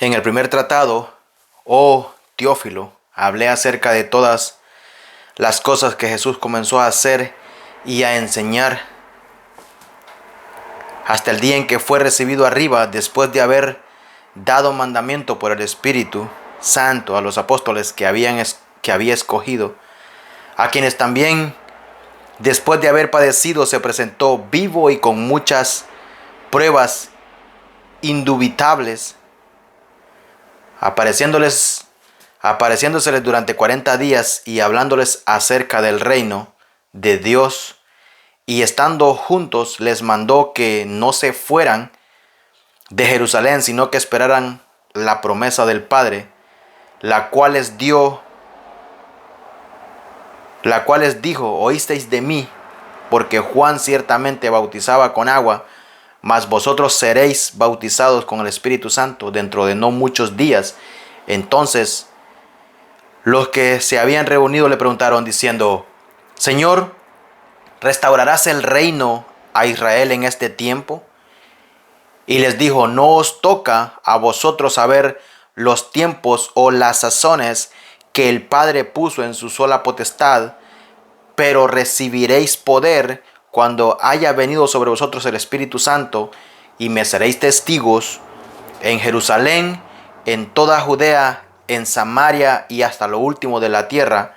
En el primer tratado, oh Teófilo, hablé acerca de todas las cosas que Jesús comenzó a hacer y a enseñar hasta el día en que fue recibido arriba, después de haber dado mandamiento por el Espíritu Santo a los apóstoles que había escogido, a quienes también, después de haber padecido, se presentó vivo y con muchas pruebas indubitables, apareciéndoseles durante 40 días y hablándoles acerca del reino de Dios, y estando juntos les mandó que no se fueran de Jerusalén, sino que esperaran la promesa del Padre, la cual les dijo: oísteis de mí, porque Juan ciertamente bautizaba con agua, mas vosotros seréis bautizados con el Espíritu Santo dentro de no muchos días. Entonces los que se habían reunido le preguntaron diciendo: Señor, ¿restaurarás el reino a Israel en este tiempo? Y les dijo: no os toca a vosotros saber los tiempos o las sazones que el Padre puso en su sola potestad, pero recibiréis poder cuando haya venido sobre vosotros el Espíritu Santo, y me seréis testigos en Jerusalén, en toda Judea, en Samaria y hasta lo último de la tierra.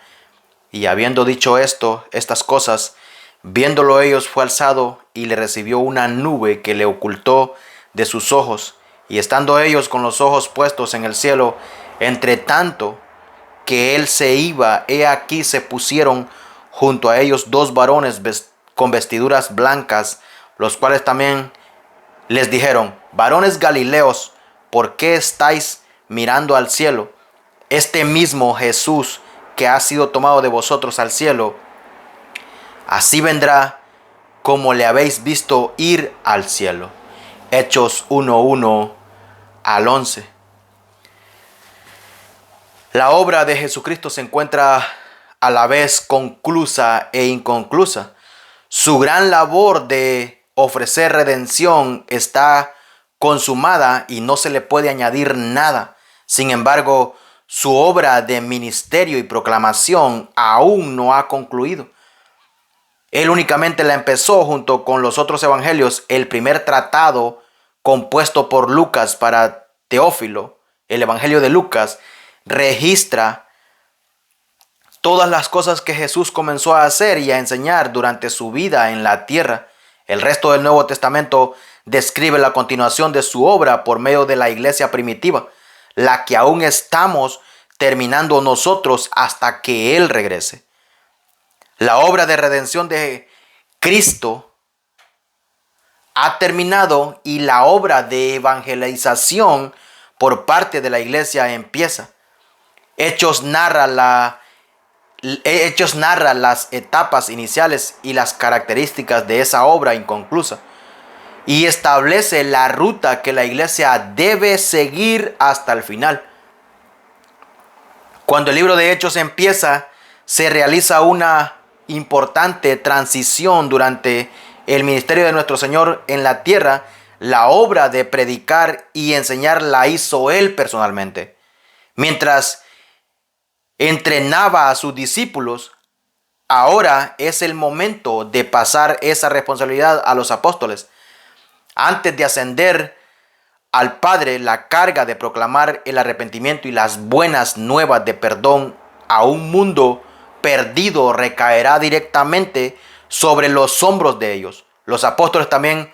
Y habiendo dicho estas cosas, viéndolo ellos, fue alzado y le recibió una nube que le ocultó de sus ojos. Y estando ellos con los ojos puestos en el cielo, entre tanto que él se iba, he aquí se pusieron junto a ellos dos varones con vestiduras blancas, los cuales también les dijeron: varones Galileos, ¿por qué estáis mirando al cielo? Este mismo Jesús que ha sido tomado de vosotros al cielo, así vendrá como le habéis visto ir al cielo. Hechos 1:1 al 11. La obra de Jesucristo se encuentra a la vez conclusa e inconclusa. Su gran labor de ofrecer redención está consumada y no se le puede añadir nada. Sin embargo, su obra de ministerio y proclamación aún no ha concluido. Él únicamente la empezó junto con los otros evangelios. El primer tratado compuesto por Lucas para Teófilo, el Evangelio de Lucas, registra todas las cosas que Jesús comenzó a hacer y a enseñar durante su vida en la tierra. El resto del Nuevo Testamento describe la continuación de su obra por medio de la iglesia primitiva, la que aún estamos terminando nosotros hasta que Él regrese. La obra de redención de Cristo ha terminado y la obra de evangelización por parte de la iglesia empieza. Hechos narra las etapas iniciales y las características de esa obra inconclusa, y establece la ruta que la iglesia debe seguir hasta el final. Cuando el libro de Hechos empieza, se realiza una importante transición durante el ministerio de nuestro Señor en la tierra. La obra de predicar y enseñar la hizo Él personalmente. Mientras entrenaba a sus discípulos, ahora es el momento de pasar esa responsabilidad a los apóstoles. Antes de ascender al Padre, la carga de proclamar el arrepentimiento y las buenas nuevas de perdón a un mundo perdido recaerá directamente sobre los hombros de ellos. Los apóstoles también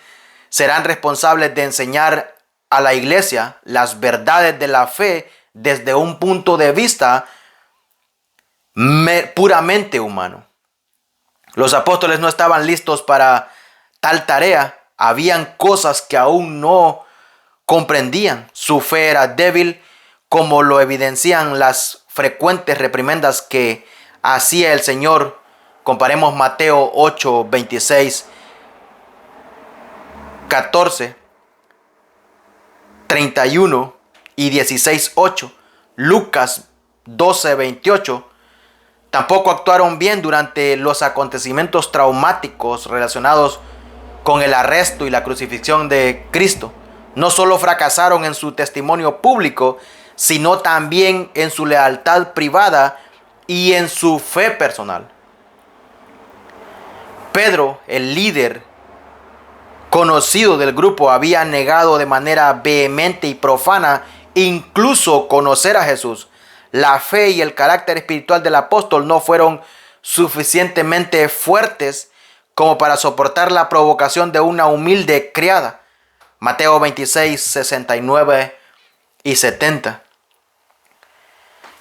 serán responsables de enseñar a la iglesia las verdades de la fe desde un punto de vista puramente humano. Los apóstoles no estaban listos para tal tarea. Habían cosas que aún no comprendían. Su fe era débil, como lo evidencian las frecuentes reprimendas que hacía el Señor. Comparemos Mateo 8, 26, 14, 31 y 16, 8. Lucas 12, 28. Tampoco actuaron bien durante los acontecimientos traumáticos relacionados con el arresto y la crucifixión de Cristo. No solo fracasaron en su testimonio público, sino también en su lealtad privada y en su fe personal. Pedro, el líder conocido del grupo, había negado de manera vehemente y profana incluso conocer a Jesús. La fe y el carácter espiritual del apóstol no fueron suficientemente fuertes como para soportar la provocación de una humilde criada. Mateo 26, 69 y 70.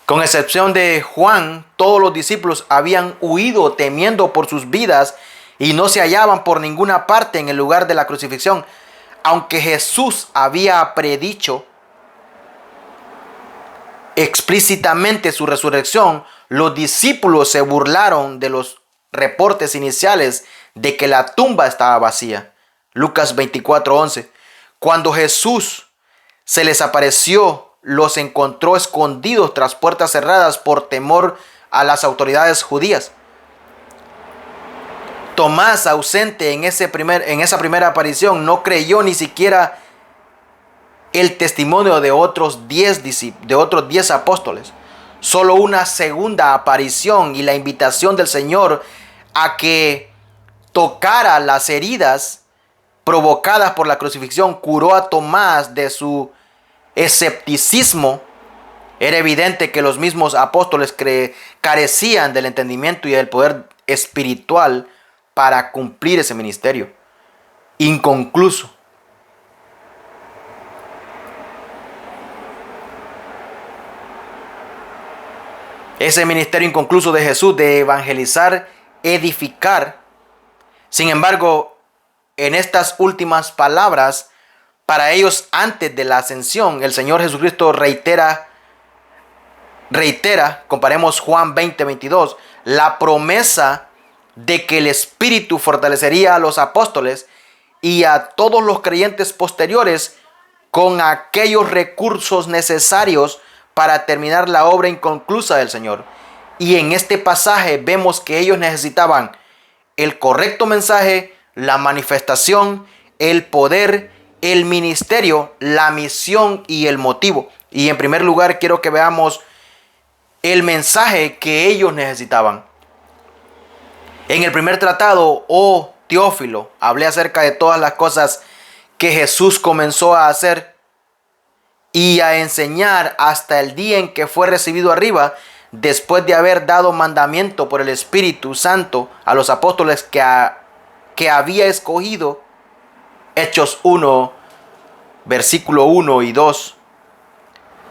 Con excepción de Juan, todos los discípulos habían huido temiendo por sus vidas y no se hallaban por ninguna parte en el lugar de la crucifixión. Aunque Jesús había predicho explícitamente su resurrección, los discípulos se burlaron de los reportes iniciales de que la tumba estaba vacía. Lucas 24:11. Cuando Jesús se les apareció, los encontró escondidos tras puertas cerradas por temor a las autoridades judías. Tomás, ausente en esa primera aparición, no creyó ni siquiera el testimonio de otros 10 apóstoles. Solo una segunda aparición y la invitación del Señor a que tocara las heridas provocadas por la crucifixión curó a Tomás de su escepticismo. Era evidente que los mismos apóstoles carecían del entendimiento y del poder espiritual para cumplir ese ministerio inconcluso. Ese ministerio inconcluso de Jesús de evangelizar, edificar. Sin embargo, en estas últimas palabras, para ellos antes de la ascensión, el Señor Jesucristo reitera, comparemos Juan 20:22, la promesa de que el Espíritu fortalecería a los apóstoles y a todos los creyentes posteriores con aquellos recursos necesarios para terminar la obra inconclusa del Señor. Y en este pasaje vemos que ellos necesitaban el correcto mensaje, la manifestación, el poder, el ministerio, la misión y el motivo. Y en primer lugar quiero que veamos el mensaje que ellos necesitaban. En el primer tratado, oh Teófilo, hablé acerca de todas las cosas que Jesús comenzó a hacer y a enseñar hasta el día en que fue recibido arriba, después de haber dado mandamiento por el Espíritu Santo a los apóstoles que había escogido. Hechos 1, versículo 1 y 2.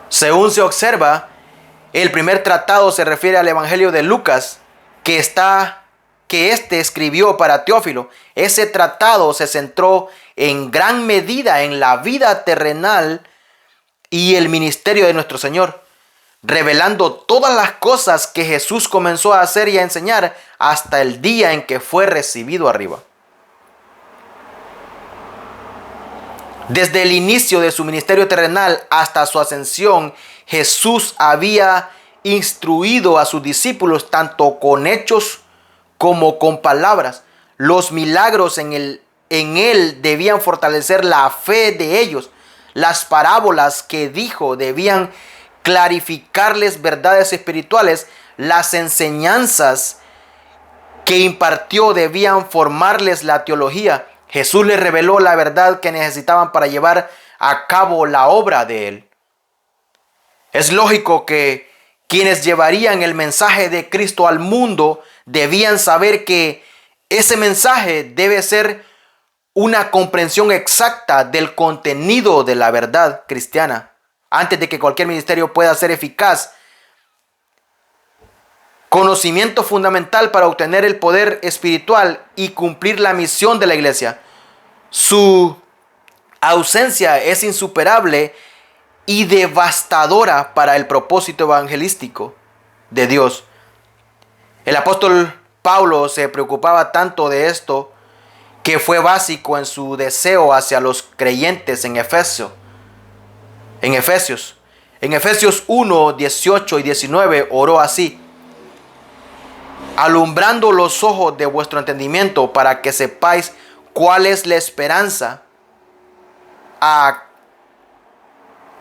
Según se observa, el primer tratado se refiere al Evangelio de Lucas, que éste escribió para Teófilo. Ese tratado se centró en gran medida en la vida terrenal y el ministerio de nuestro Señor, revelando todas las cosas que Jesús comenzó a hacer y a enseñar hasta el día en que fue recibido arriba. Desde el inicio de su ministerio terrenal hasta su ascensión, Jesús había instruido a sus discípulos tanto con hechos como con palabras. Los milagros en él debían fortalecer la fe de ellos. Las parábolas que dijo debían clarificarles verdades espirituales. Las enseñanzas que impartió debían formarles la teología. Jesús les reveló la verdad que necesitaban para llevar a cabo la obra de él. Es lógico que quienes llevarían el mensaje de Cristo al mundo debían saber que ese mensaje debe ser una comprensión exacta del contenido de la verdad cristiana. Antes de que cualquier ministerio pueda ser eficaz, conocimiento fundamental para obtener el poder espiritual y cumplir la misión de la iglesia. Su ausencia es insuperable y devastadora para el propósito evangelístico de Dios. El apóstol Pablo se preocupaba tanto de esto que fue básico en su deseo hacia los creyentes en Efesios. En Efesios 1, 18 y 19 oró así: alumbrando los ojos de vuestro entendimiento para que sepáis cuál es la esperanza a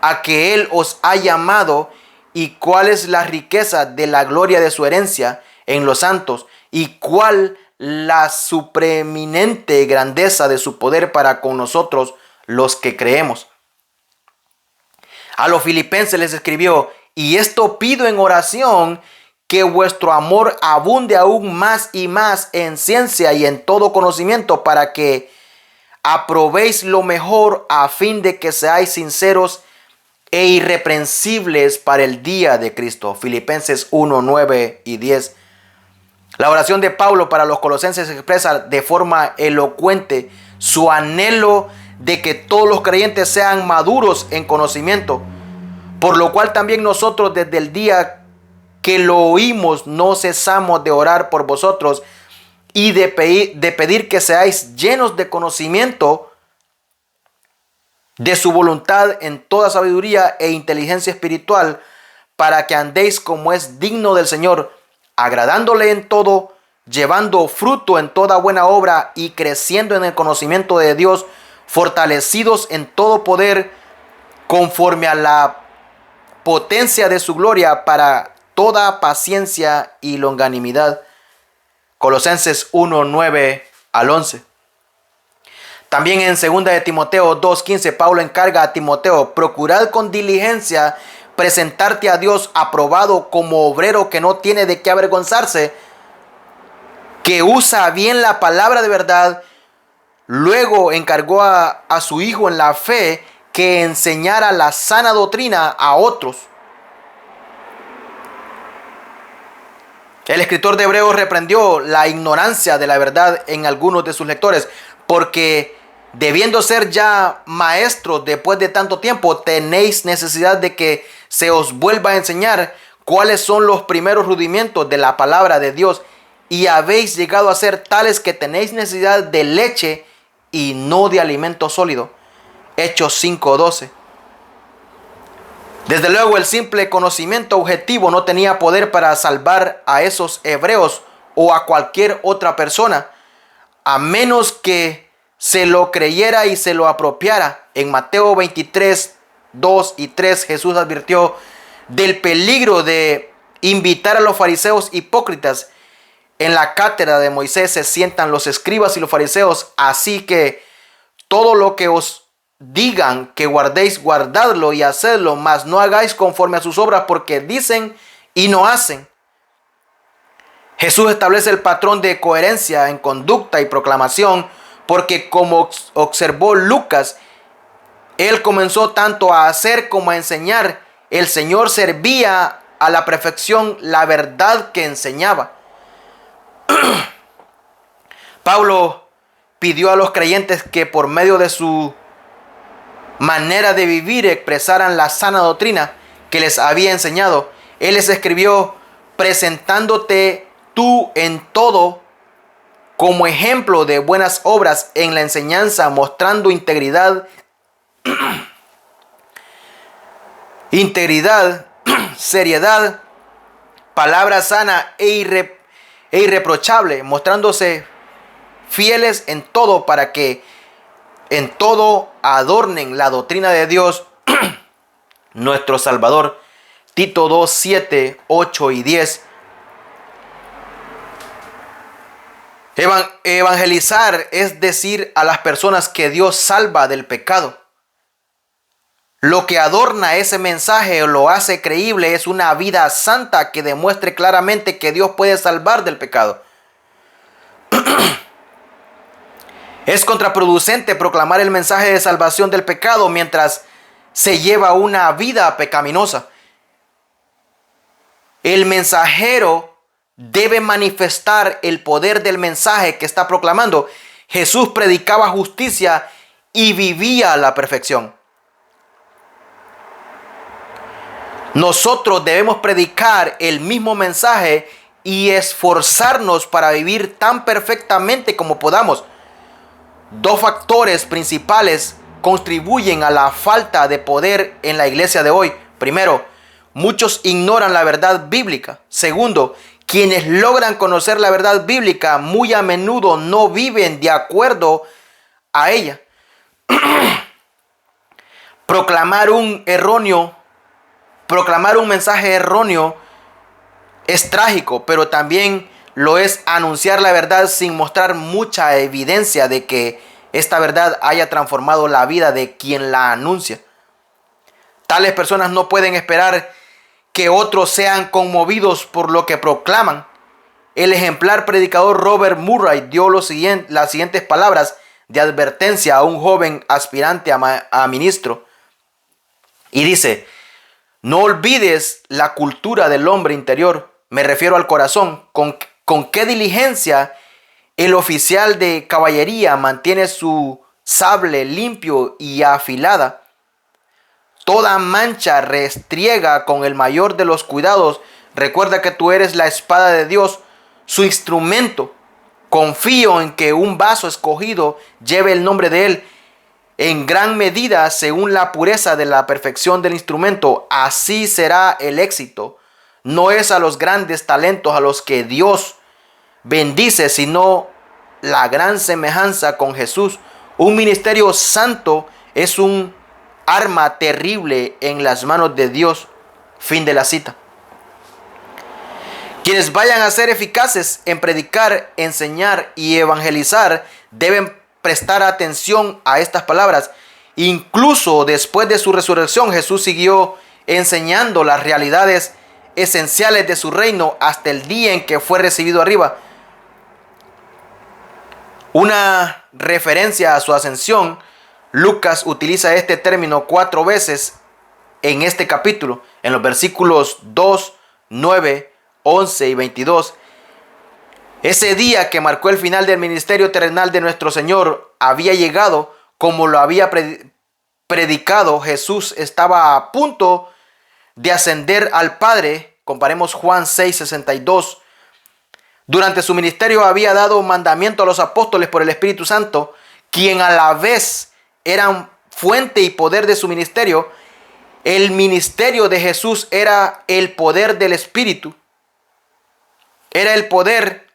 a que Él os ha llamado y cuál es la riqueza de la gloria de su herencia en los santos y cuál la supreeminente grandeza de su poder para con nosotros los que creemos. A los filipenses les escribió: y esto pido en oración, que vuestro amor abunde aún más y más en ciencia y en todo conocimiento, para que aprobéis lo mejor, a fin de que seáis sinceros e irreprensibles para el día de Cristo. Filipenses 1, 9 y 10. La oración de Pablo para los colosenses expresa de forma elocuente su anhelo de que todos los creyentes sean maduros en conocimiento, por lo cual también nosotros desde el día que lo oímos no cesamos de orar por vosotros y de pedir que seáis llenos de conocimiento de su voluntad en toda sabiduría e inteligencia espiritual, para que andéis como es digno del Señor, agradándole en todo, llevando fruto en toda buena obra y creciendo en el conocimiento de Dios, fortalecidos en todo poder, conforme a la potencia de su gloria, para toda paciencia y longanimidad. Colosenses 1, 9 al 11. También en 2 de Timoteo 2:15, Pablo encarga a Timoteo: procurad con diligencia presentarte a Dios aprobado como obrero que no tiene de qué avergonzarse, que usa bien la palabra de verdad. Luego encargó a su hijo en la fe que enseñara la sana doctrina a otros. El escritor de Hebreos reprendió la ignorancia de la verdad en algunos de sus lectores, porque debiendo ser ya maestros después de tanto tiempo, tenéis necesidad de que se os vuelva a enseñar cuáles son los primeros rudimentos de la palabra de Dios, y habéis llegado a ser tales que tenéis necesidad de leche y no de alimento sólido. Hechos 5:12. Desde luego, el simple conocimiento objetivo no tenía poder para salvar a esos hebreos o a cualquier otra persona, a menos que se lo creyera y se lo apropiara. En Mateo 23, 2 y 3, Jesús advirtió del peligro de invitar a los fariseos hipócritas. En la cátedra de Moisés se sientan los escribas y los fariseos, así que todo lo que os digan que guardéis, guardadlo y hacedlo, mas no hagáis conforme a sus obras, porque dicen y no hacen. Jesús establece el patrón de coherencia en conducta y proclamación, porque como observó Lucas, él comenzó tanto a hacer como a enseñar. El Señor servía a la perfección la verdad que enseñaba. Pablo pidió a los creyentes que por medio de su manera de vivir expresaran la sana doctrina que les había enseñado. Él les escribió: presentándote tú en todo como ejemplo de buenas obras en la enseñanza, mostrando integridad, seriedad, palabra sana e irreprochable, mostrándose fieles en todo, para que en todo adornen la doctrina de Dios nuestro Salvador. Tito 2, 7, 8 y 10. Evangelizar es decir a las personas que Dios salva del pecado. Lo que adorna ese mensaje o lo hace creíble es una vida santa que demuestre claramente que Dios puede salvar del pecado. Es contraproducente proclamar el mensaje de salvación del pecado mientras se lleva una vida pecaminosa. El mensajero debe manifestar el poder del mensaje que está proclamando. Jesús predicaba justicia y vivía la perfección. Nosotros debemos predicar el mismo mensaje y esforzarnos para vivir tan perfectamente como podamos. Dos factores principales contribuyen a la falta de poder en la iglesia de hoy. Primero, muchos ignoran la verdad bíblica. Segundo, quienes logran conocer la verdad bíblica muy a menudo no viven de acuerdo a ella. Proclamar un mensaje erróneo es trágico, pero también lo es anunciar la verdad sin mostrar mucha evidencia de que esta verdad haya transformado la vida de quien la anuncia. Tales personas no pueden esperar que otros sean conmovidos por lo que proclaman. El ejemplar predicador Robert Murray dio las siguientes palabras de advertencia a un joven aspirante a ministro. Y dice: no olvides la cultura del hombre interior. Me refiero al corazón. Con qué diligencia el oficial de caballería mantiene su sable limpio y afilada. Toda mancha restriega con el mayor de los cuidados. Recuerda que tú eres la espada de Dios, su instrumento. Confío en que un vaso escogido lleve el nombre de Él. En gran medida, según la pureza de la perfección del instrumento, así será el éxito. No es a los grandes talentos a los que Dios bendice, sino la gran semejanza con Jesús. Un ministerio santo es un arma terrible en las manos de Dios. Fin de la cita. Quienes vayan a ser eficaces en predicar, enseñar y evangelizar deben prestar atención a estas palabras. Incluso después de su resurrección, Jesús siguió enseñando las realidades esenciales de su reino hasta el día en que fue recibido arriba. Una referencia a su ascensión, Lucas utiliza este término 4 veces en este capítulo, en los versículos 2, 9, 11 y 22. Ese día que marcó el final del ministerio terrenal de nuestro Señor había llegado, como lo había predicado. Jesús estaba a punto de ascender al Padre. Comparemos Juan 6:62. Durante su ministerio había dado mandamiento a los apóstoles por el Espíritu Santo, quien a la vez eran fuente y poder de su ministerio. El ministerio de Jesús era el poder del Espíritu. Era el poder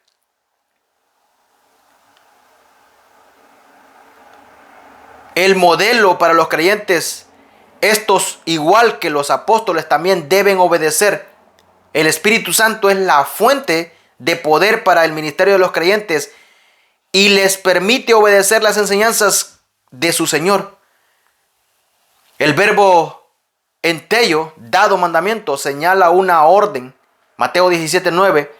el modelo para los creyentes. Estos, igual que los apóstoles, también deben obedecer. El Espíritu Santo es la fuente de poder para el ministerio de los creyentes y les permite obedecer las enseñanzas de su Señor. El verbo enteio, dado mandamiento, señala una orden, Mateo 17:9,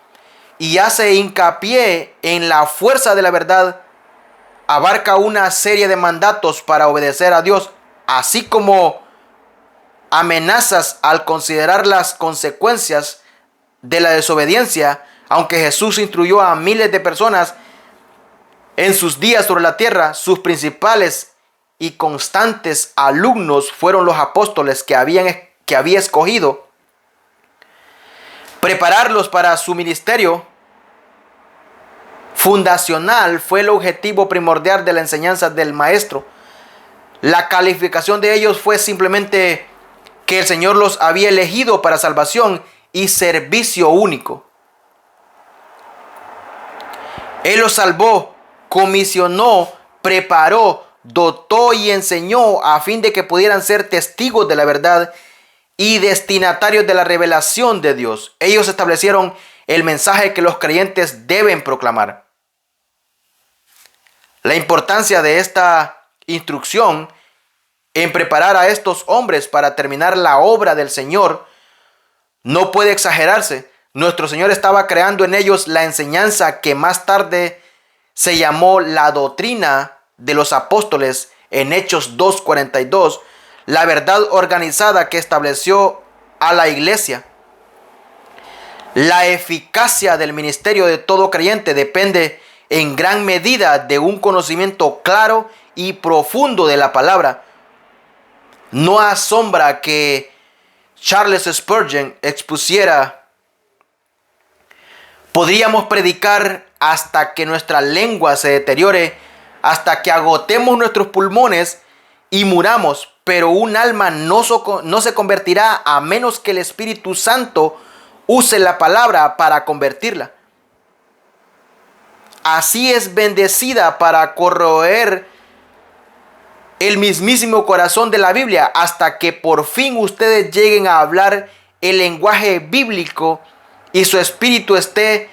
y hace hincapié en la fuerza de la verdad. Abarca una serie de mandatos para obedecer a Dios, así como amenazas al considerar las consecuencias de la desobediencia. Aunque Jesús instruyó a miles de personas en sus días sobre la tierra, sus principales y constantes alumnos fueron los apóstoles que había escogido. Prepararlos para su ministerio fundacional fue el objetivo primordial de la enseñanza del maestro. La calificación de ellos fue simplemente que el Señor los había elegido para salvación y servicio único. Él los salvó, comisionó, preparó, dotó y enseñó a fin de que pudieran ser testigos de la verdad y destinatarios de la revelación de Dios. Ellos establecieron el mensaje que los creyentes deben proclamar. La importancia de esta instrucción en preparar a estos hombres para terminar la obra del Señor no puede exagerarse. Nuestro Señor estaba creando en ellos la enseñanza que más tarde se llamó la doctrina de los apóstoles en Hechos 2:42, la verdad organizada que estableció a la iglesia. La eficacia del ministerio de todo creyente depende en gran medida de un conocimiento claro y profundo de la palabra. No asombra que Charles Spurgeon expusiera: podríamos predicar hasta que nuestra lengua se deteriore, hasta que agotemos nuestros pulmones y muramos, pero un alma no se convertirá a menos que el Espíritu Santo use la palabra para convertirla. Así es bendecida para corroer el mismísimo corazón de la Biblia hasta que por fin ustedes lleguen a hablar el lenguaje bíblico y su espíritu esté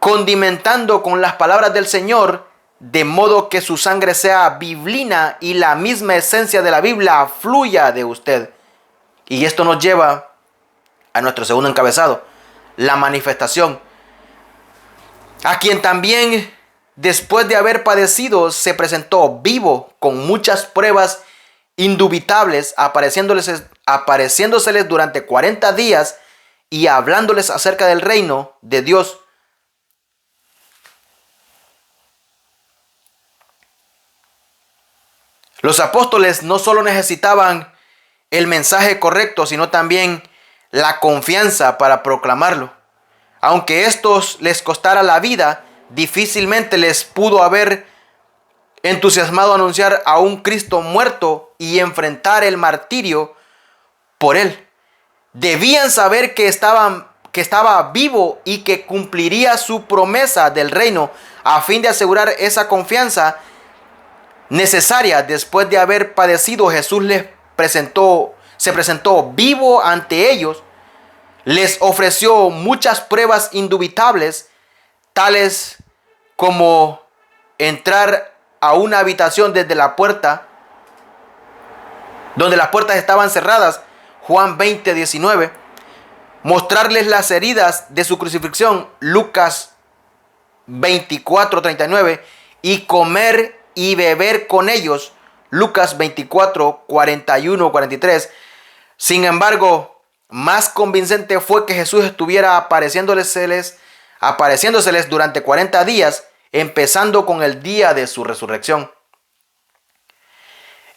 condimentando con las palabras del Señor, de modo que su sangre sea biblina y la misma esencia de la Biblia fluya de usted. Y esto nos lleva a nuestro segundo encabezado, la manifestación, a quien también después de haber padecido se presentó vivo con muchas pruebas indubitables, apareciéndoseles durante 40 días y hablándoles acerca del reino de Dios. Los apóstoles no solo necesitaban el mensaje correcto, sino también la confianza para proclamarlo. Aunque estos les costara la vida, difícilmente les pudo haber entusiasmado a anunciar a un Cristo muerto y enfrentar el martirio por él. Debían saber que estaba vivo y que cumpliría su promesa del reino. A fin de asegurar esa confianza necesaria después de haber padecido, Jesús se presentó vivo ante ellos, les ofreció muchas pruebas indubitables, tales como entrar a una habitación desde la puerta, donde las puertas estaban cerradas, Juan 20:19, mostrarles las heridas de su crucifixión, Lucas 24:39, y comer y beber con ellos, Lucas 24:41-43. Sin embargo, más convincente fue que Jesús estuviera apareciéndoseles durante 40 días, empezando con el día de su resurrección.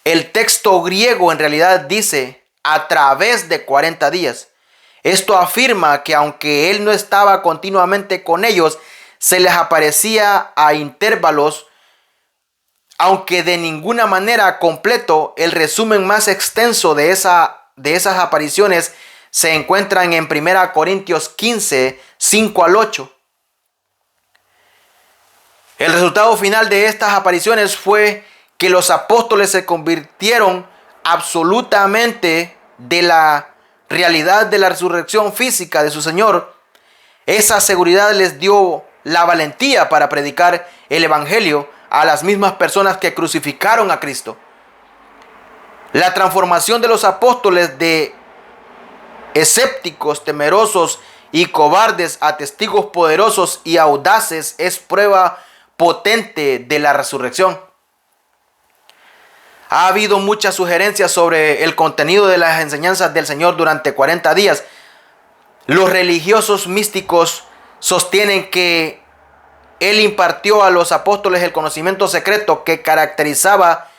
El texto griego en realidad dice a través de 40 días. Esto afirma que aunque él no estaba continuamente con ellos, se les aparecía a intervalos, aunque de ninguna manera completo. El resumen más extenso de esas apariciones se encuentran en 1 Corintios 15, 5-8. El resultado final de estas apariciones fue que los apóstoles se convirtieron absolutamente de la realidad de la resurrección física de su Señor. Esa seguridad les dio la valentía para predicar el evangelio a las mismas personas que crucificaron a Cristo. La transformación de los apóstoles de escépticos, temerosos y cobardes a testigos poderosos y audaces es prueba potente de la resurrección. Ha habido muchas sugerencias sobre el contenido de las enseñanzas del Señor durante 40 días. Los religiosos místicos sostienen que Él impartió a los apóstoles el conocimiento secreto que caracterizaba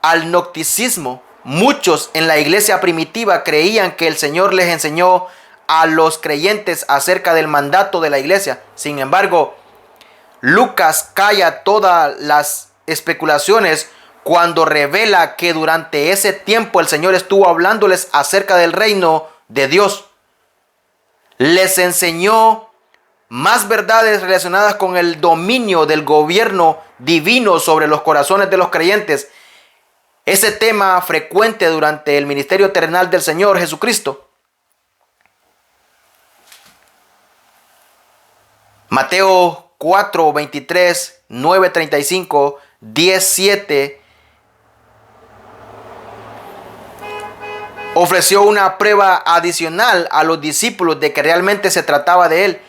al gnosticismo. Muchos en la iglesia primitiva creían que el Señor les enseñó a los creyentes acerca del mandato de la iglesia. Sin embargo, Lucas calla todas las especulaciones cuando revela que durante ese tiempo el Señor estuvo hablándoles acerca del reino de Dios. Les enseñó más verdades relacionadas con el dominio del gobierno divino sobre los corazones de los creyentes. Ese tema frecuente durante el ministerio terrenal del Señor Jesucristo. Mateo 4, 23, 9, 35, 10, 7 ofreció una prueba adicional a los discípulos de que realmente se trataba de Él.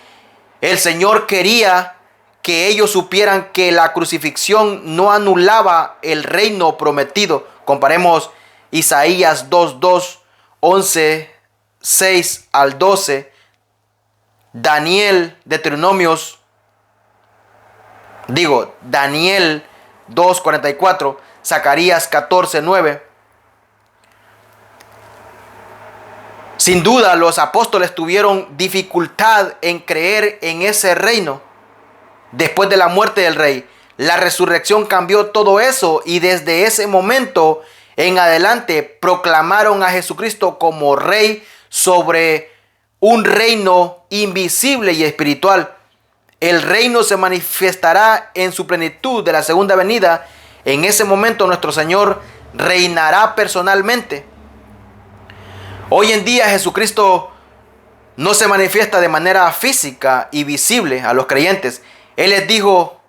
El Señor quería que ellos supieran que la crucifixión no anulaba el reino prometido. Comparemos Isaías 2:2, 11, 6-12, Daniel 2:44, Zacarías 14:9. Sin duda, los apóstoles tuvieron dificultad en creer en ese reino. Después de la muerte del rey, la resurrección cambió todo eso y desde ese momento en adelante proclamaron a Jesucristo como rey sobre un reino invisible y espiritual. El reino se manifestará en su plenitud de la segunda venida En ese momento nuestro Señor reinará personalmente. Hoy en día Jesucristo no se manifiesta de manera física y visible a los creyentes. Él le dijo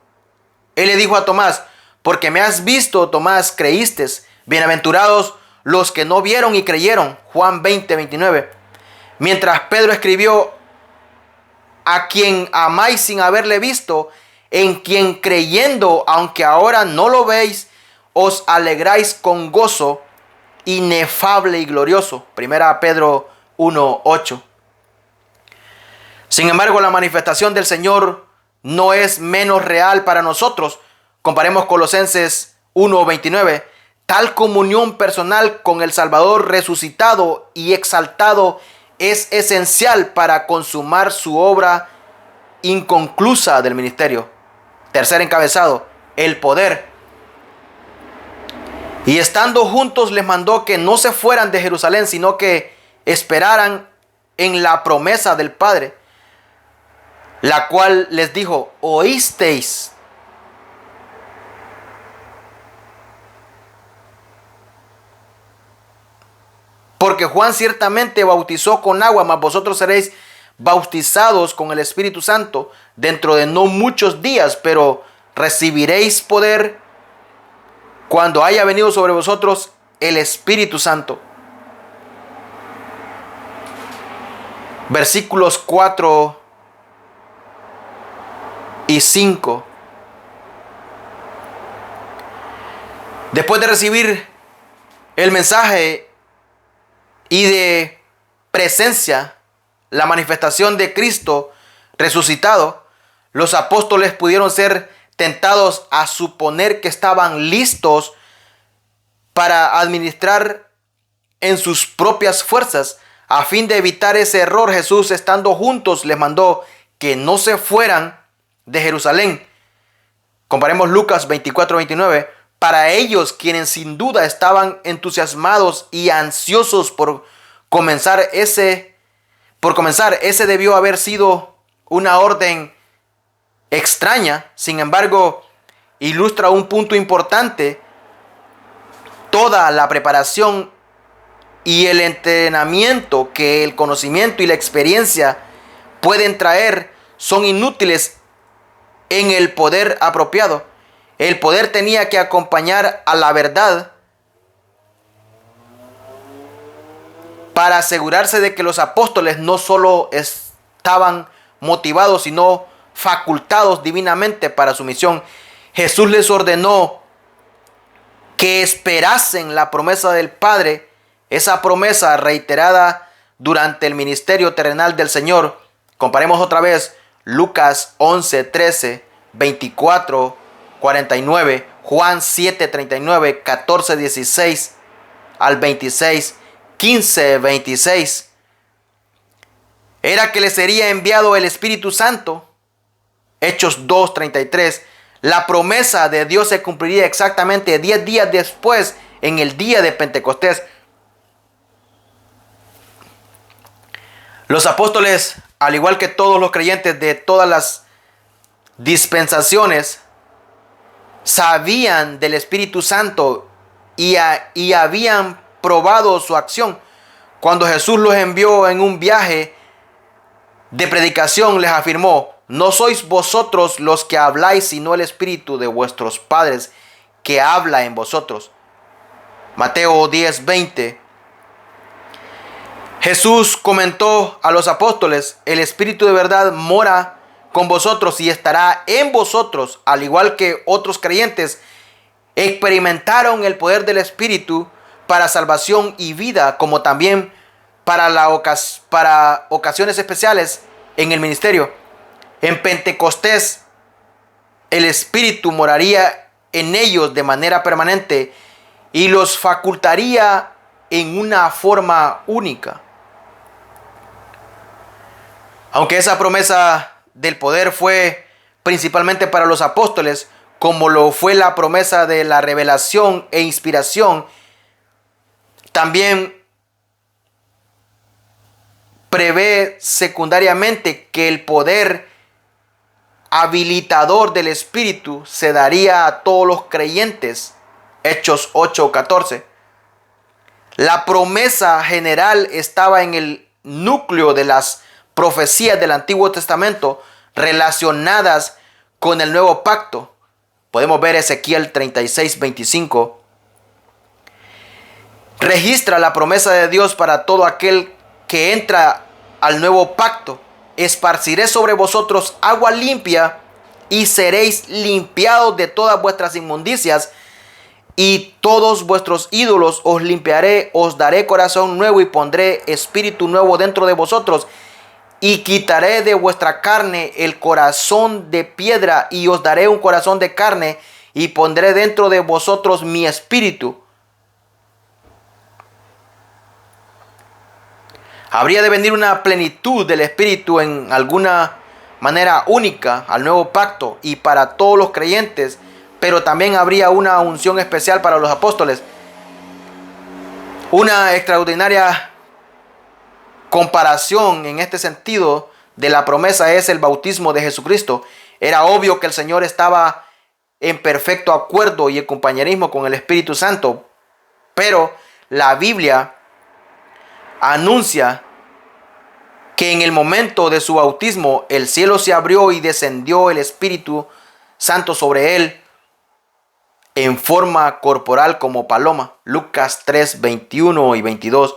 a Tomás: porque me has visto, Tomás, creíste. Bienaventurados los que no vieron y creyeron. Juan 20:29. Mientras Pedro escribió: a quien amáis sin haberle visto, en quien creyendo, aunque ahora no lo veis, os alegráis con gozo inefable y glorioso. Primera Pedro 1:8. Sin embargo, la manifestación del Señor no es menos real para nosotros. Comparemos Colosenses 1:29. Tal comunión personal con el Salvador resucitado y exaltado es esencial para consumar su obra inconclusa del ministerio. Tercer encabezado, el poder. Y estando juntos les mandó que no se fueran de Jerusalén, sino que esperaran en la promesa del Padre, la cual les dijo: oísteis. Porque Juan ciertamente bautizó con agua, mas vosotros seréis bautizados con el Espíritu Santo dentro de no muchos días, pero recibiréis poder cuando haya venido sobre vosotros el Espíritu Santo. Versículos 4 y 5. Después de recibir el mensaje y de presencia, la manifestación de Cristo resucitado, los apóstoles pudieron ser tentados a suponer que estaban listos para administrar en sus propias fuerzas. A fin de evitar ese error, Jesús, estando juntos, les mandó que no se fueran de Jerusalén. Comparemos Lucas 24:29. Para ellos, quienes sin duda estaban entusiasmados y ansiosos por comenzar, ese debió haber sido una orden extraña. Sin embargo, ilustra un punto importante. Toda la preparación y el entrenamiento que el conocimiento y la experiencia pueden traer son inútiles en el poder apropiado. El poder tenía que acompañar a la verdad para asegurarse de que los apóstoles no solo estaban motivados, sino facultados divinamente para su misión. Jesús les ordenó que esperasen la promesa del Padre, esa promesa reiterada durante el ministerio terrenal del Señor. Comparemos otra vez Lucas 11:13, 24:49, Juan 7:39, 14:16 al 26, 15:26. Era que les sería enviado el Espíritu Santo. Hechos 2:33. La promesa de Dios se cumpliría exactamente 10 días después, en el día de Pentecostés. Los apóstoles, al igual que todos los creyentes de todas las dispensaciones, sabían del Espíritu Santo y habían probado su acción. Cuando Jesús los envió en un viaje de predicación, les afirmó: no sois vosotros los que habláis, sino el Espíritu de vuestros padres que habla en vosotros. Mateo 10:20. Jesús comentó a los apóstoles: el Espíritu de verdad mora con vosotros y estará en vosotros. Al igual que otros creyentes experimentaron el poder del Espíritu para salvación y vida, como también para ocasiones especiales en el ministerio. En Pentecostés, el Espíritu moraría en ellos de manera permanente y los facultaría en una forma única. Aunque esa promesa del poder fue principalmente para los apóstoles, como lo fue la promesa de la revelación e inspiración, también prevé secundariamente que el poder habilitador del Espíritu se daría a todos los creyentes. Hechos 8:14. La promesa general estaba en el núcleo de las profecías del Antiguo Testamento relacionadas con el nuevo pacto. Podemos ver Ezequiel 36:25. Registra la promesa de Dios para todo aquel que entra al nuevo pacto. Esparciré sobre vosotros agua limpia y seréis limpiados de todas vuestras inmundicias, y todos vuestros ídolos os limpiaré, os daré corazón nuevo y pondré espíritu nuevo dentro de vosotros, y quitaré de vuestra carne el corazón de piedra y os daré un corazón de carne, y pondré dentro de vosotros mi espíritu. Habría de venir una plenitud del Espíritu en alguna manera única al nuevo pacto y para todos los creyentes, pero también habría una unción especial para los apóstoles. Una extraordinaria comparación en este sentido de la promesa es el bautismo de Jesucristo. Era obvio que el Señor estaba en perfecto acuerdo y en compañerismo con el Espíritu Santo, pero la Biblia anuncia que en el momento de su bautismo el cielo se abrió y descendió el Espíritu Santo sobre él en forma corporal como paloma. Lucas 3:21 y 22.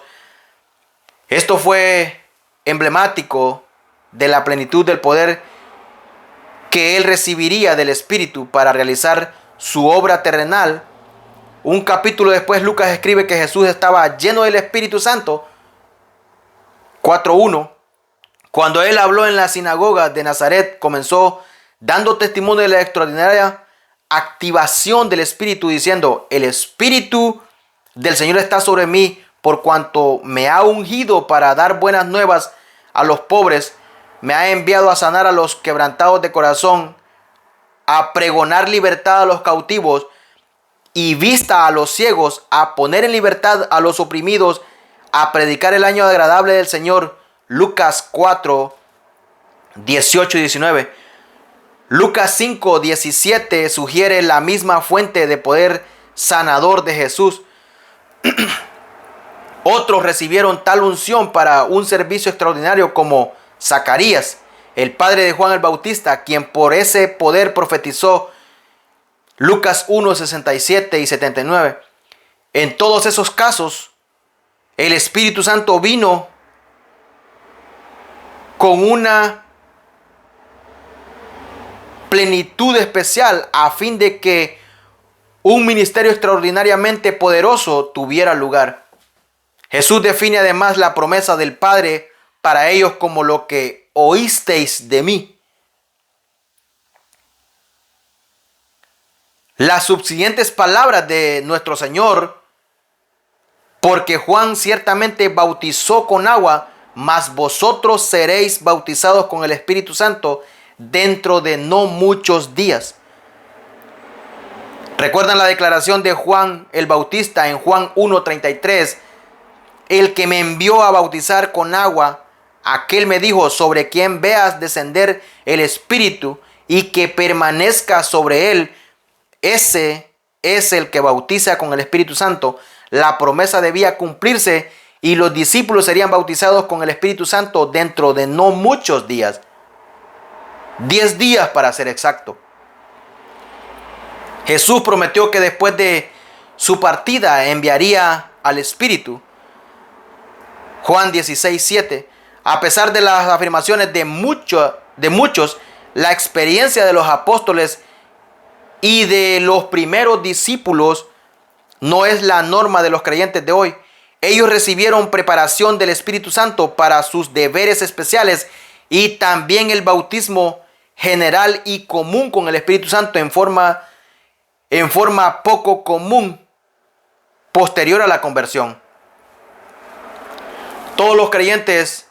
Esto fue emblemático de la plenitud del poder que él recibiría del Espíritu para realizar su obra terrenal. Un capítulo después, Lucas escribe que Jesús estaba lleno del Espíritu Santo. 4:1. Cuando él habló en la sinagoga de Nazaret, comenzó dando testimonio de la extraordinaria activación del Espíritu, diciendo: el Espíritu del Señor está sobre mí, por cuanto me ha ungido para dar buenas nuevas a los pobres, me ha enviado a sanar a los quebrantados de corazón, a pregonar libertad a los cautivos y vista a los ciegos, a poner en libertad a los oprimidos, a predicar el año agradable del Señor. Lucas 4:18 y 19. Lucas 5:17 sugiere la misma fuente de poder sanador de Jesús. Otros recibieron tal unción para un servicio extraordinario como Zacarías, el padre de Juan el Bautista, quien por ese poder profetizó. Lucas 1:67 y 79. En todos esos casos, el Espíritu Santo vino con una plenitud especial a fin de que un ministerio extraordinariamente poderoso tuviera lugar. Jesús define además la promesa del Padre para ellos como lo que oísteis de mí. Las subsiguientes palabras de nuestro Señor: porque Juan ciertamente bautizó con agua, mas vosotros seréis bautizados con el Espíritu Santo dentro de no muchos días. ¿Recuerdan la declaración de Juan el Bautista en Juan 1:33? El que me envió a bautizar con agua, aquel me dijo: sobre quien veas descender el Espíritu y que permanezca sobre él, ese es el que bautiza con el Espíritu Santo. La promesa debía cumplirse y los discípulos serían bautizados con el Espíritu Santo dentro de no muchos días. 10 días para ser exacto. Jesús prometió que después de su partida enviaría al Espíritu. Juan 16:7. A pesar de las afirmaciones de muchos, la experiencia de los apóstoles y de los primeros discípulos no es la norma de los creyentes de hoy. Ellos recibieron preparación del Espíritu Santo para sus deberes especiales y también el bautismo general y común con el Espíritu Santo en forma poco común posterior a la conversión. Todos los creyentes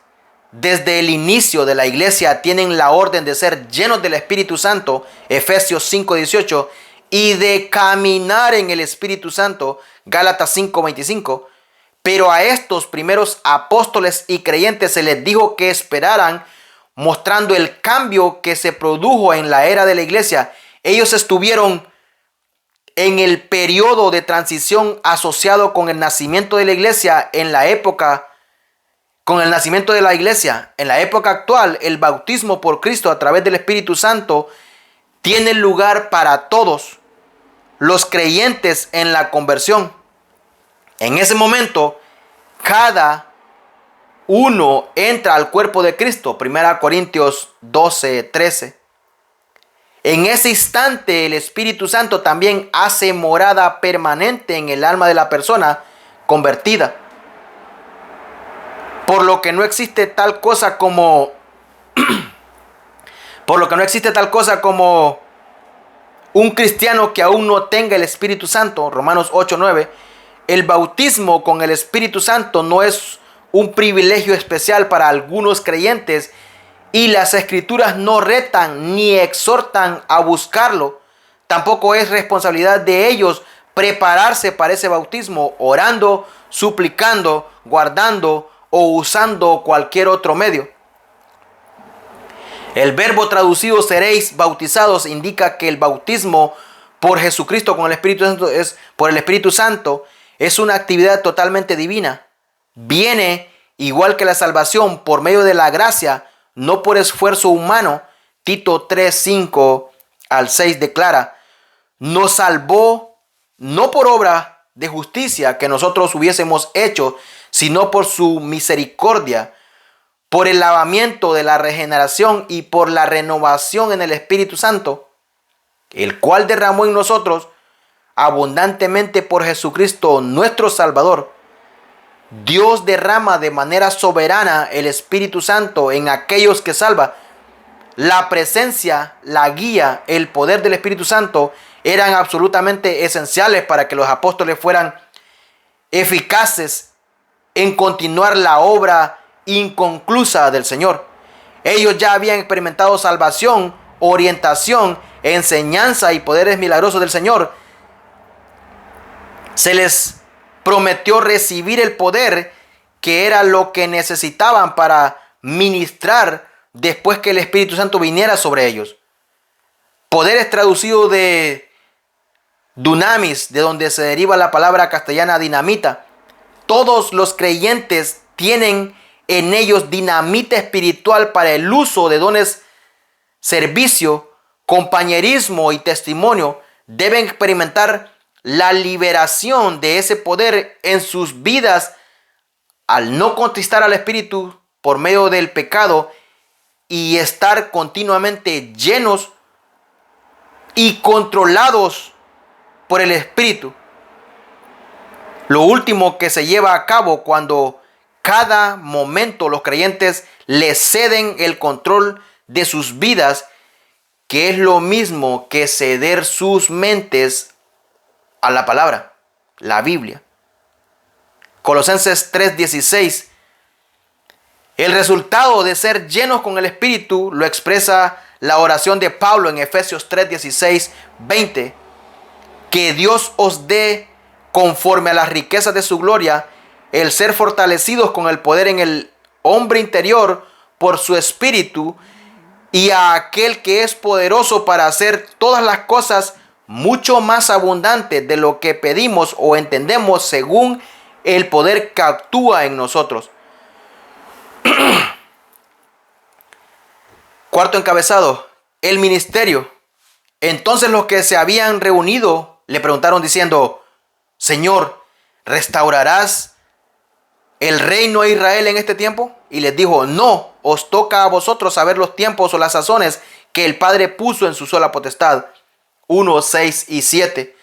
desde el inicio de la iglesia tienen la orden de ser llenos del Espíritu Santo, Efesios 5:18, y de caminar en el Espíritu Santo, Gálatas 5:25. Pero a estos primeros apóstoles y creyentes se les dijo que esperaran mostrando el cambio que se produjo en la era de la iglesia. Ellos estuvieron en el periodo de transición asociado con el nacimiento de la iglesia en la época, con el nacimiento de la iglesia. En la época actual, el bautismo por Cristo a través del Espíritu Santo tiene lugar para todos los creyentes en la conversión. En ese momento, cada uno entra al cuerpo de Cristo. 1 Corintios 12:13. En ese instante, el Espíritu Santo también hace morada permanente en el alma de la persona convertida. Por lo que no existe tal cosa como un cristiano que aún no tenga el Espíritu Santo. Romanos 8:9. El bautismo con el Espíritu Santo no es un privilegio especial para algunos creyentes, y las Escrituras no retan ni exhortan a buscarlo. Tampoco es responsabilidad de ellos prepararse para ese bautismo, orando, suplicando, guardando o usando cualquier otro medio. El verbo traducido seréis bautizados indica que el bautismo por Jesucristo con el Espíritu Santo por el Espíritu Santo es una actividad totalmente divina. Viene, igual que la salvación, por medio de la gracia, no por esfuerzo humano. Tito 3:5-6 declara: nos salvó no por obra de justicia que nosotros hubiésemos hecho, sino por su misericordia, por el lavamiento de la regeneración y por la renovación en el Espíritu Santo, el cual derramó en nosotros abundantemente por Jesucristo nuestro Salvador. Dios derrama de manera soberana el Espíritu Santo en aquellos que salva. La presencia, la guía, el poder del Espíritu Santo eran absolutamente esenciales para que los apóstoles fueran eficaces en continuar la obra inconclusa del Señor. Ellos ya habían experimentado salvación, orientación, enseñanza y poderes milagrosos del Señor. Se les prometió recibir el poder, que era lo que necesitaban para ministrar después que el Espíritu Santo viniera sobre ellos. Poder es traducido de dunamis, de donde se deriva la palabra castellana dinamita. Todos los creyentes tienen en ellos dinamita espiritual para el uso de dones, servicio, compañerismo y testimonio. Deben experimentar la liberación de ese poder en sus vidas al no contristar al Espíritu por medio del pecado y estar continuamente llenos y controlados por el Espíritu. Lo último que se lleva a cabo cuando cada momento los creyentes le ceden el control de sus vidas, que es lo mismo que ceder sus mentes a la palabra, la Biblia. Colosenses 3:16. El resultado de ser llenos con el Espíritu lo expresa la oración de Pablo en Efesios 3:16-20. Que Dios os dé, conforme a las riquezas de su gloria, el ser fortalecidos con el poder en el hombre interior por su Espíritu, y a aquel que es poderoso para hacer todas las cosas mucho más abundantes de lo que pedimos o entendemos, según el poder que actúa en nosotros. Cuarto encabezado, el ministerio. Entonces los que se habían reunido le preguntaron diciendo: Señor, ¿restaurarás el reino a Israel en este tiempo? Y les dijo: no, os toca a vosotros saber los tiempos o las sazones que el Padre puso en su sola potestad. 1:6-7.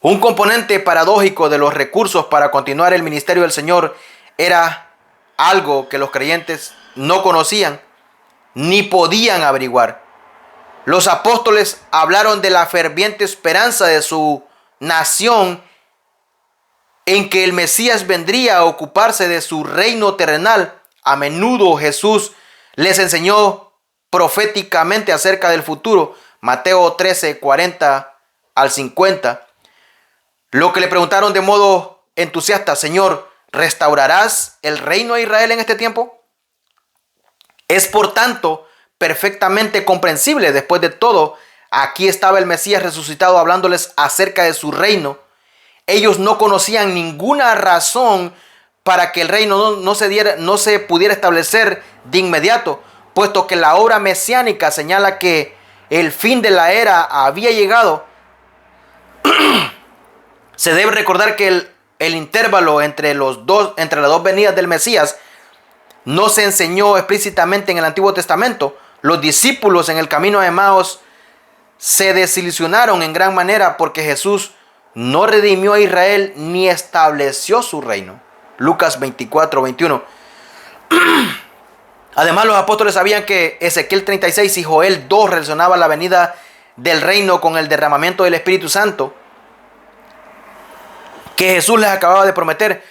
Un componente paradójico de los recursos para continuar el ministerio del Señor era algo que los creyentes no conocían ni podían averiguar. Los apóstoles hablaron de la ferviente esperanza de su nación en que el Mesías vendría a ocuparse de su reino terrenal. A menudo Jesús les enseñó proféticamente acerca del futuro. Mateo 13:40-50. Lo que le preguntaron de modo entusiasta: Señor, ¿restaurarás el reino a Israel en este tiempo? Es por tanto perfectamente comprensible. Después de todo, aquí estaba el Mesías resucitado hablándoles acerca de su reino. Ellos no conocían ninguna razón para que el reino no se pudiera establecer de inmediato, puesto que la obra mesiánica señala que el fin de la era había llegado. Se debe recordar que el intervalo entre las dos venidas del Mesías no se enseñó explícitamente en el Antiguo Testamento. Los discípulos en el camino de Emaús se desilusionaron en gran manera porque Jesús no redimió a Israel ni estableció su reino. Lucas 24:21. Además, los apóstoles sabían que Ezequiel 36 y Joel 2 relacionaban la venida del reino con el derramamiento del Espíritu Santo que Jesús les acababa de prometer.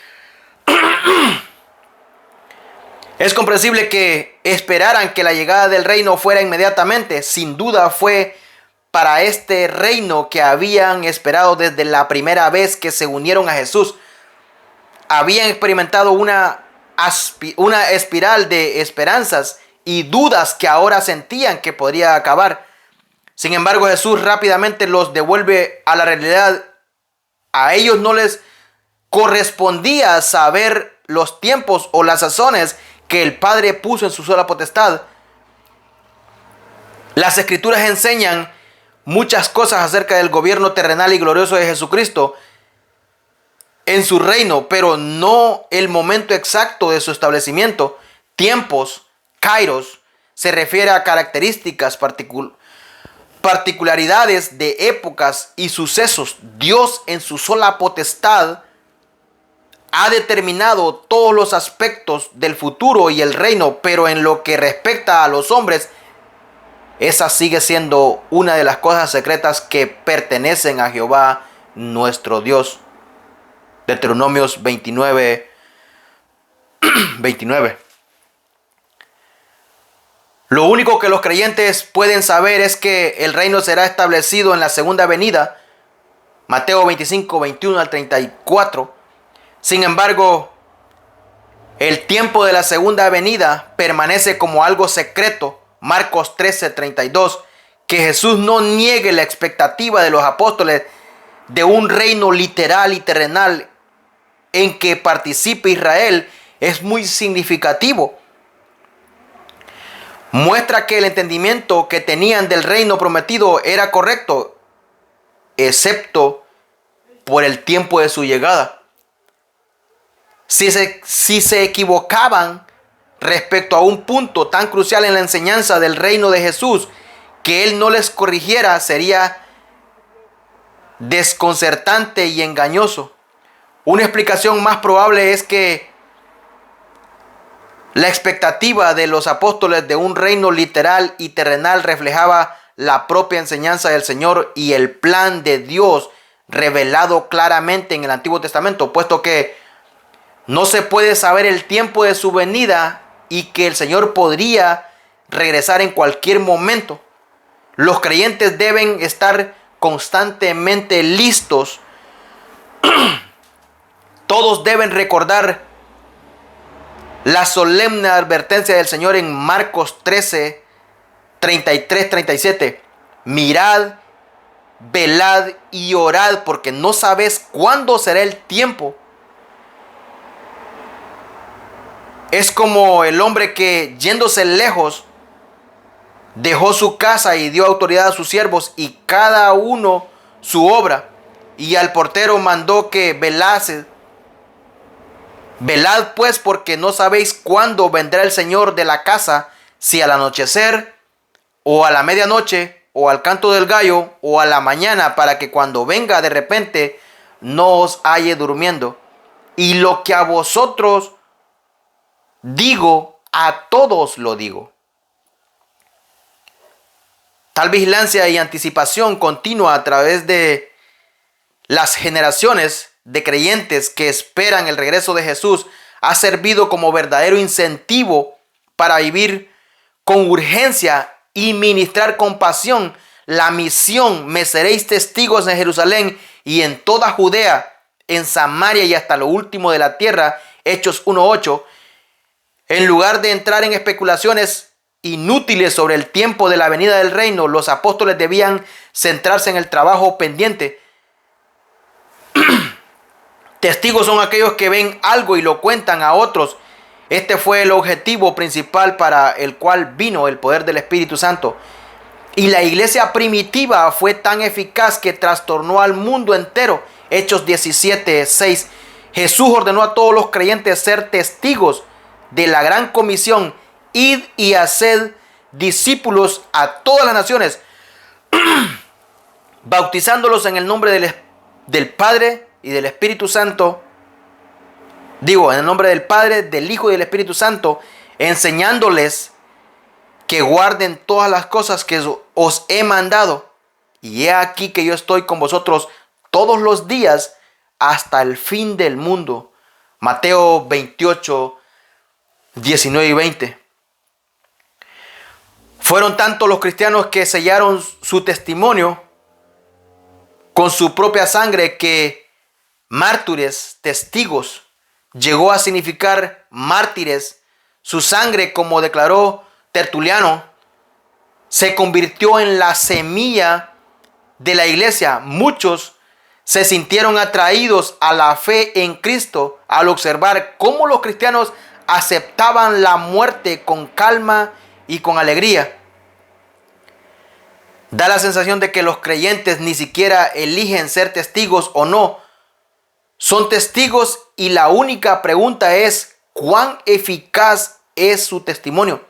Es comprensible que esperaran que la llegada del reino fuera inmediatamente. Sin duda fue para este reino que habían esperado desde la primera vez que se unieron a Jesús. Habían experimentado una espiral de esperanzas y dudas que ahora sentían que podría acabar. Sin embargo, Jesús rápidamente los devuelve a la realidad. A ellos no les correspondía saber los tiempos o las sazones que el Padre puso en su sola potestad. Las Escrituras enseñan muchas cosas acerca del gobierno terrenal y glorioso de Jesucristo en su reino, pero no el momento exacto de su establecimiento. Tiempos, kairos, se refiere a características particularidades de épocas y sucesos. Dios en su sola potestad ha determinado todos los aspectos del futuro y el reino, pero en lo que respecta a los hombres, esa sigue siendo una de las cosas secretas que pertenecen a Jehová nuestro Dios. Deuteronomios 29. Lo único que los creyentes pueden saber es que el reino será establecido en la segunda venida. Mateo 25, 21 al 34. Sin embargo, el tiempo de la segunda venida permanece como algo secreto. Marcos 13, 32. Que Jesús no niegue la expectativa de los apóstoles de un reino literal y terrenal en que participe Israel es muy significativo. Muestra que el entendimiento que tenían del reino prometido era correcto, excepto por el tiempo de su llegada. Si se equivocaban respecto a un punto tan crucial en la enseñanza del reino de Jesús, que Él no les corrigiera sería desconcertante y engañoso. Una explicación más probable es que la expectativa de los apóstoles de un reino literal y terrenal reflejaba la propia enseñanza del Señor y el plan de Dios revelado claramente en el Antiguo Testamento, puesto que no se puede saber el tiempo de su venida y que el Señor podría regresar en cualquier momento. Los creyentes deben estar constantemente listos. Todos deben recordar la solemne advertencia del Señor en Marcos 13, 33, 37. Mirad, velad y orad, porque no sabéis cuándo será el tiempo. Es como el hombre que, yéndose lejos, dejó su casa y dio autoridad a sus siervos y cada uno su obra. Y al portero mandó que velase. Velad pues, porque no sabéis cuándo vendrá el Señor de la casa, si al anochecer, o a la medianoche, o al canto del gallo, o a la mañana, para que cuando venga de repente no os halle durmiendo. Y lo que a vosotros digo, a todos lo digo. Tal vigilancia y anticipación continua a través de las generaciones de creyentes que esperan el regreso de Jesús ha servido como verdadero incentivo para vivir con urgencia y ministrar con pasión la misión: me seréis testigos en Jerusalén y en toda Judea, en Samaria y hasta lo último de la tierra. Hechos 1:8. En lugar de entrar en especulaciones inútiles sobre el tiempo de la venida del reino, los apóstoles debían centrarse en el trabajo pendiente. Testigos son aquellos que ven algo y lo cuentan a otros. Este fue el objetivo principal para el cual vino el poder del Espíritu Santo. Y la iglesia primitiva fue tan eficaz que trastornó al mundo entero. Hechos 17:6. Jesús ordenó a todos los creyentes ser testigos de la gran comisión: id y haced discípulos a todas las naciones, bautizándolos en el nombre del Padre y del Espíritu Santo. En el nombre del Padre, del Hijo y del Espíritu Santo, enseñándoles que guarden todas las cosas que os he mandado. Y he aquí que yo estoy con vosotros todos los días hasta el fin del mundo. Mateo 28, 19 y 20. Fueron tantos los cristianos que sellaron su testimonio con su propia sangre que mártires, testigos, llegó a significar mártires. Su sangre, como declaró Tertuliano, se convirtió en la semilla de la iglesia. Muchos se sintieron atraídos a la fe en Cristo al observar cómo los cristianos aceptaban la muerte con calma y con alegría. Da la sensación de que los creyentes ni siquiera eligen ser testigos o no. Son testigos y la única pregunta es: ¿cuán eficaz es su testimonio?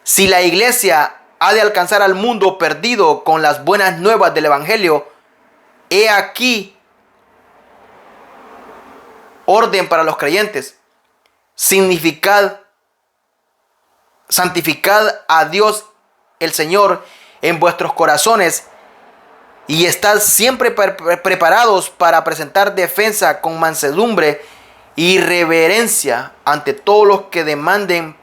Si la iglesia ha de alcanzar al mundo perdido con las buenas nuevas del Evangelio, he aquí orden para los creyentes: santificad a Dios el Señor en vuestros corazones y estad siempre preparados para presentar defensa con mansedumbre y reverencia ante todos los que demanden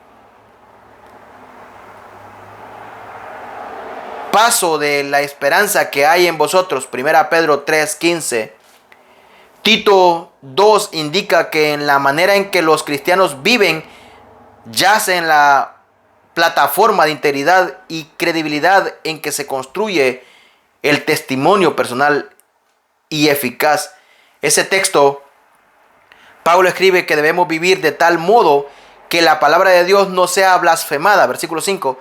paso de la esperanza que hay en vosotros. 1 Pedro 3:15. Tito 2 indica que en la manera en que los cristianos viven yace en la plataforma de integridad y credibilidad en que se construye el testimonio personal y eficaz. Ese texto, Pablo escribe que debemos vivir de tal modo que la palabra de Dios no sea blasfemada. Versículo 5.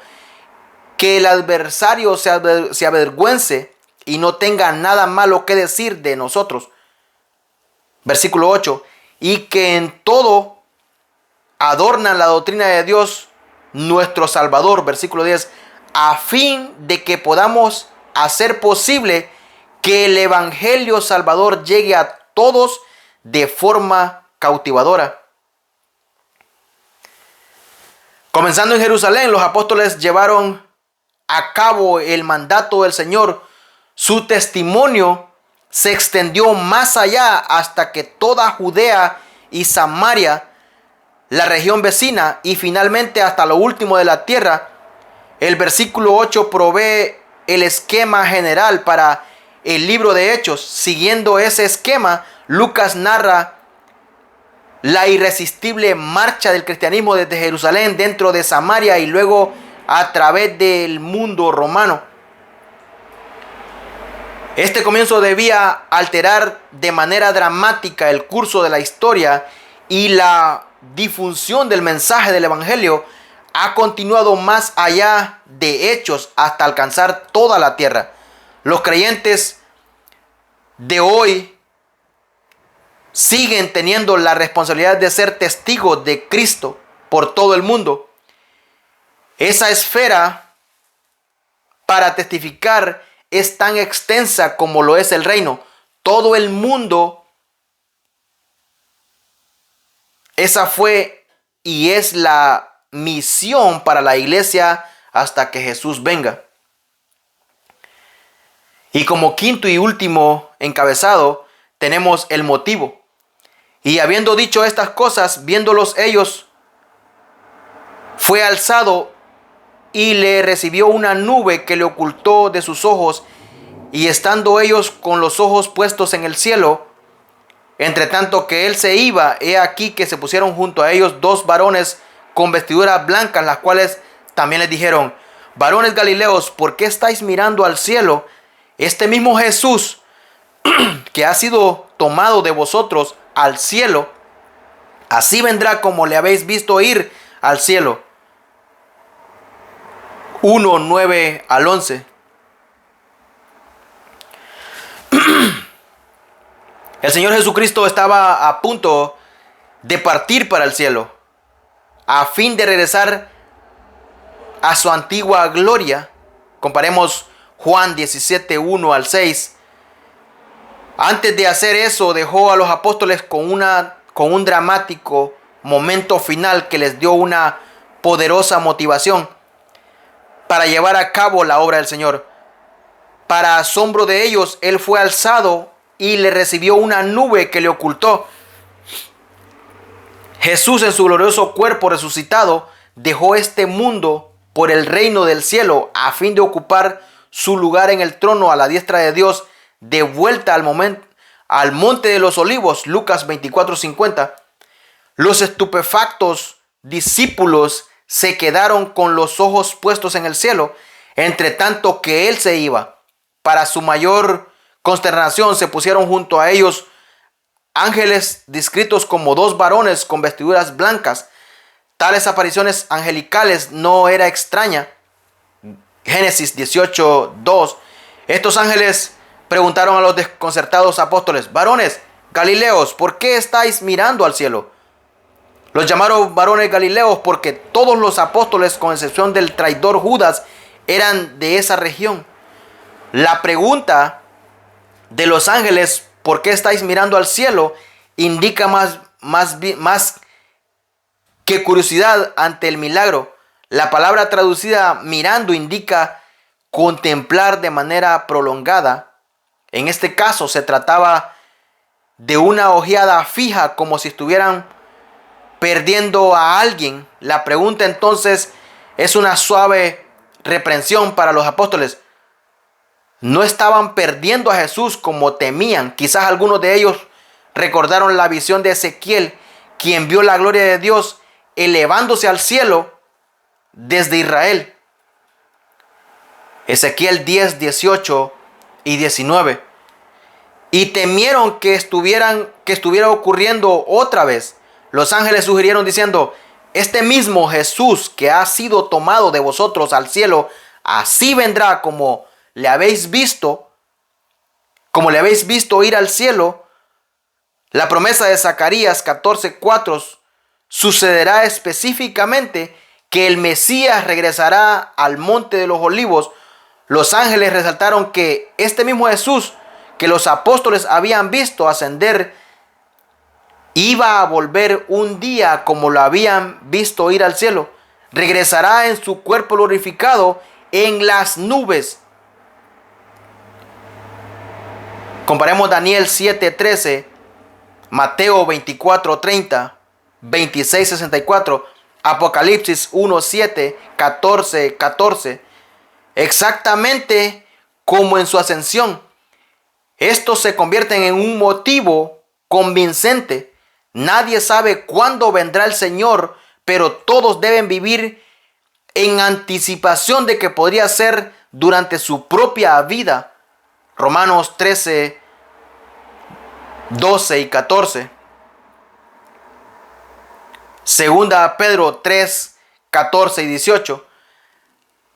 Que el adversario se avergüence y no tenga nada malo que decir de nosotros. Versículo 8. Y que en todo adornan la doctrina de Dios nuestro Salvador. Versículo 10. A fin de que podamos hacer posible que el Evangelio Salvador llegue a todos de forma cautivadora. Comenzando en Jerusalén, los apóstoles llevaron a cabo el mandato del Señor. Su testimonio se extendió más allá hasta que toda Judea y Samaria, la región vecina, y finalmente hasta lo último de la tierra. El versículo 8 provee el esquema general para el libro de Hechos. Siguiendo ese esquema, Lucas narra la irresistible marcha del cristianismo desde Jerusalén, dentro de Samaria y luego a través del mundo romano. Este comienzo debía alterar de manera dramática el curso de la historia, y la difusión del mensaje del Evangelio ha continuado más allá de Hechos hasta alcanzar toda la tierra. Los creyentes de hoy siguen teniendo la responsabilidad de ser testigos de Cristo por todo el mundo. Esa esfera para testificar es tan extensa como lo es el reino. Todo el mundo. Esa fue y es la misión para la iglesia hasta que Jesús venga. Y como quinto y último encabezado tenemos el motivo. Y habiendo dicho estas cosas, viéndolos ellos, fue alzado y le recibió una nube que le ocultó de sus ojos, y estando ellos con los ojos puestos en el cielo, entre tanto que él se iba, he aquí que se pusieron junto a ellos dos varones con vestiduras blancas, las cuales también les dijeron: varones galileos, ¿por qué estáis mirando al cielo? Este mismo Jesús que ha sido tomado de vosotros al cielo, así vendrá como le habéis visto ir al cielo. 1:9-11. El Señor Jesucristo estaba a punto de partir para el cielo, a fin de regresar a su antigua gloria. Comparemos Juan 17:1-6. Antes de hacer eso, dejó a los apóstoles con un dramático momento final que les dio una poderosa motivación para llevar a cabo la obra del Señor. Para asombro de ellos, Él fue alzado y le recibió una nube que le ocultó. Jesús, en su glorioso cuerpo resucitado, dejó este mundo por el reino del cielo a fin de ocupar su lugar en el trono a la diestra de Dios, de vuelta al monte de los olivos. Lucas 24:50. Los estupefactos discípulos se quedaron con los ojos puestos en el cielo, entre tanto que él se iba. Para su mayor consternación, se pusieron junto a ellos ángeles descritos como dos varones con vestiduras blancas. Tales apariciones angelicales no era extraña. Génesis 18:2. Estos ángeles preguntaron a los desconcertados apóstoles: varones galileos, ¿por qué estáis mirando al cielo? Los llamaron varones galileos porque todos los apóstoles, con excepción del traidor Judas, eran de esa región. La pregunta de los ángeles: ¿por qué estáis mirando al cielo?, indica más que curiosidad ante el milagro. La palabra traducida mirando indica contemplar de manera prolongada. En este caso se trataba de una ojeada fija, como si estuvieran perdiendo a alguien. La pregunta entonces es una suave reprensión para los apóstoles. No estaban perdiendo a Jesús como temían. Quizás algunos de ellos recordaron la visión de Ezequiel, quien vio la gloria de Dios elevándose al cielo desde Israel. Ezequiel 10:18-19. Y temieron que estuviera ocurriendo otra vez. Los ángeles sugirieron diciendo: este mismo Jesús que ha sido tomado de vosotros al cielo, así vendrá como le habéis visto ir al cielo. La promesa de Zacarías 14:4 sucederá específicamente que el Mesías regresará al monte de los olivos. Los ángeles resaltaron que este mismo Jesús que los apóstoles habían visto ascender iba a volver un día como lo habían visto ir al cielo. Regresará en su cuerpo glorificado en las nubes. Comparemos Daniel 7:13, Mateo 24:30, 26:64, Apocalipsis 1:7, 14:14. Exactamente como en su ascensión. Estos se convierten en un motivo convincente. Nadie sabe cuándo vendrá el Señor, pero todos deben vivir en anticipación de que podría ser durante su propia vida. Romanos 13:12-14. Segunda Pedro 3:14-18.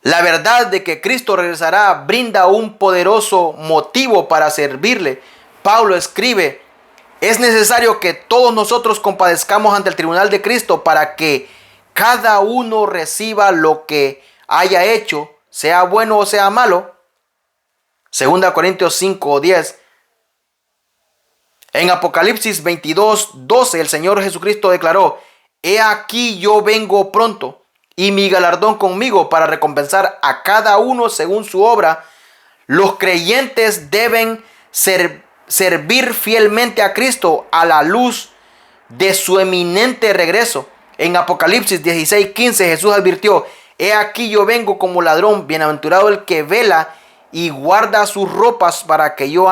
La verdad de que Cristo regresará brinda un poderoso motivo para servirle. Pablo escribe: es necesario que todos nosotros compadezcamos ante el tribunal de Cristo para que cada uno reciba lo que haya hecho, sea bueno o sea malo. Segunda Corintios 5:10. En Apocalipsis 22:12 el Señor Jesucristo declaró: he aquí yo vengo pronto, y mi galardón conmigo para recompensar a cada uno según su obra. Los creyentes deben servir fielmente a Cristo a la luz de su eminente regreso. En Apocalipsis 16:15 Jesús advirtió: he aquí yo vengo como ladrón. Bienaventurado el que vela y guarda sus ropas para que no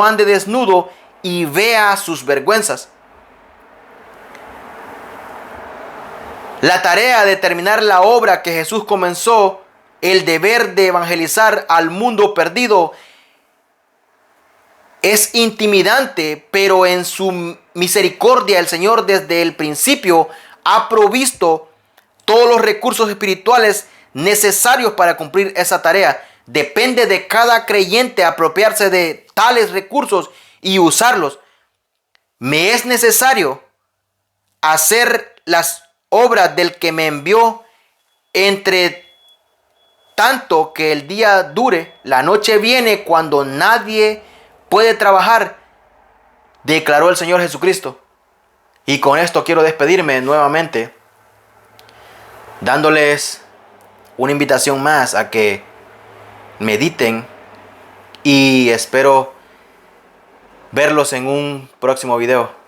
ande desnudo y vea sus vergüenzas. La tarea de terminar la obra que Jesús comenzó, el deber de evangelizar al mundo perdido, es intimidante, pero en su misericordia el Señor desde el principio ha provisto todos los recursos espirituales necesarios para cumplir esa tarea. Depende de cada creyente apropiarse de tales recursos y usarlos. Me es necesario hacer las obras del que me envió, entre tanto que el día dure. La noche viene cuando nadie puede trabajar, declaró el Señor Jesucristo. Y con esto quiero despedirme nuevamente, dándoles una invitación más a que mediten, y espero verlos en un próximo video.